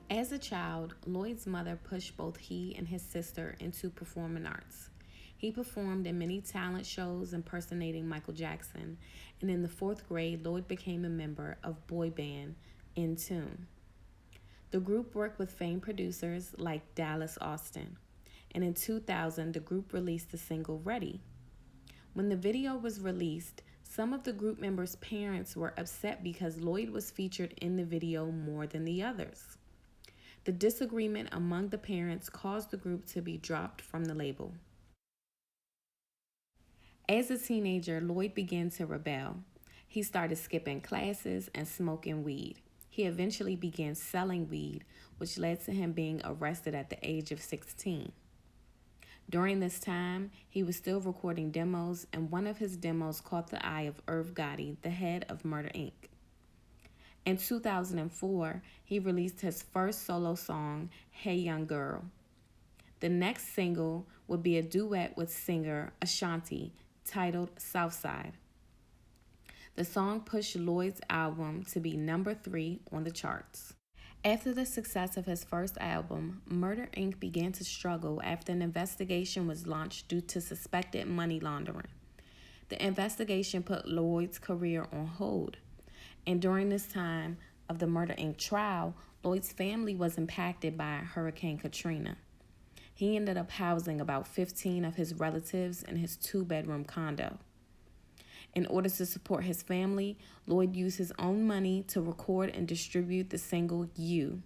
As a child, Lloyd's mother pushed both he and his sister into performing arts. He performed in many talent shows impersonating Michael Jackson, and in the fourth grade, Lloyd became a member of boy band Unsung. The group worked with famed producers like Dallas Austin, and in 2000, the group released the single Ready. When the video was released, some of the group members' parents were upset because Lloyd was featured in the video more than the others. The disagreement among the parents caused the group to be dropped from the label. As a teenager, Lloyd began to rebel. He started skipping classes and smoking weed. He eventually began selling weed, which led to him being arrested at the age of 16. During this time, he was still recording demos, and one of his demos caught the eye of Irv Gotti, the head of Murder Inc. In 2004, he released his first solo song, Hey Young Girl. The next single would be a duet with singer Ashanti, titled Southside. The song pushed Lloyd's album to be number 3 on the charts. After the success of his first album, Murder Inc. began to struggle after an investigation was launched due to suspected money laundering. The investigation put Lloyd's career on hold, and during this time of the Murder Inc. trial, Lloyd's family was impacted by Hurricane Katrina. He ended up housing about 15 of his relatives in his 2-bedroom condo. In order to support his family, Lloyd used his own money to record and distribute the single You.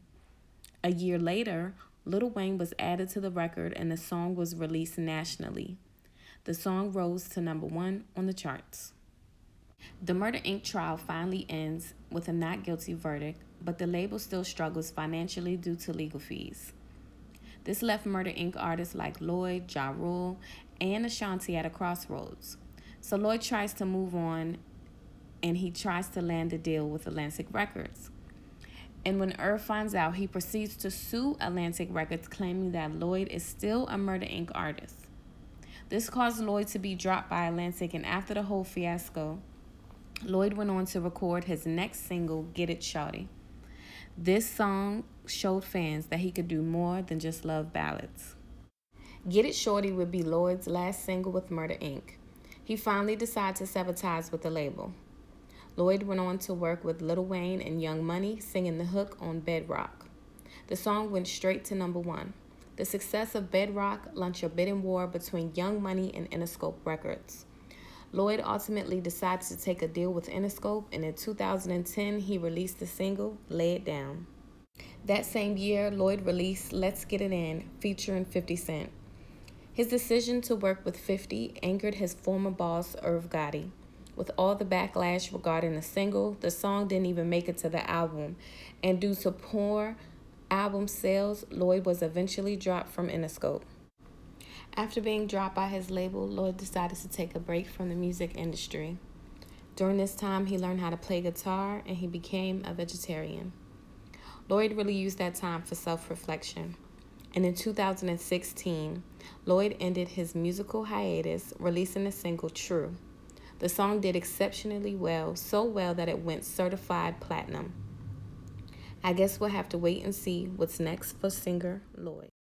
A year later, Lil Wayne was added to the record and the song was released nationally. The song rose to number 1 on the charts. The Murder Inc. trial finally ends with a not guilty verdict, but the label still struggles financially due to legal fees. This left Murder Inc. artists like Lloyd, Ja Rule, and Ashanti at a crossroads. So Lloyd tries to move on, and he tries to land a deal with Atlantic Records. And when Irv finds out, he proceeds to sue Atlantic Records, claiming that Lloyd is still a Murder Inc. artist. This caused Lloyd to be dropped by Atlantic, and after the whole fiasco, Lloyd went on to record his next single, Get It Shawty. This song showed fans that he could do more than just love ballads. Get It Shorty would be Lloyd's last single with Murder Inc. He finally decided to sever ties with the label. Lloyd went on to work with Lil Wayne and Young Money, singing the hook on Bedrock. The song went straight to number 1. The success of Bedrock launched a bidding war between Young Money and Interscope Records. Lloyd ultimately decided to take a deal with Interscope, and in 2010, he released the single, Lay It Down. That same year, Lloyd released Let's Get It In, featuring 50 Cent. His decision to work with 50 angered his former boss, Irv Gotti. With all the backlash regarding the single, the song didn't even make it to the album, and due to poor album sales, Lloyd was eventually dropped from Interscope. After being dropped by his label, Lloyd decided to take a break from the music industry. During this time, he learned how to play guitar, and he became a vegetarian. Lloyd really used that time for self-reflection. And in 2016, Lloyd ended his musical hiatus, releasing the single True. The song did exceptionally well, so well that it went certified platinum. I guess we'll have to wait and see what's next for singer Lloyd.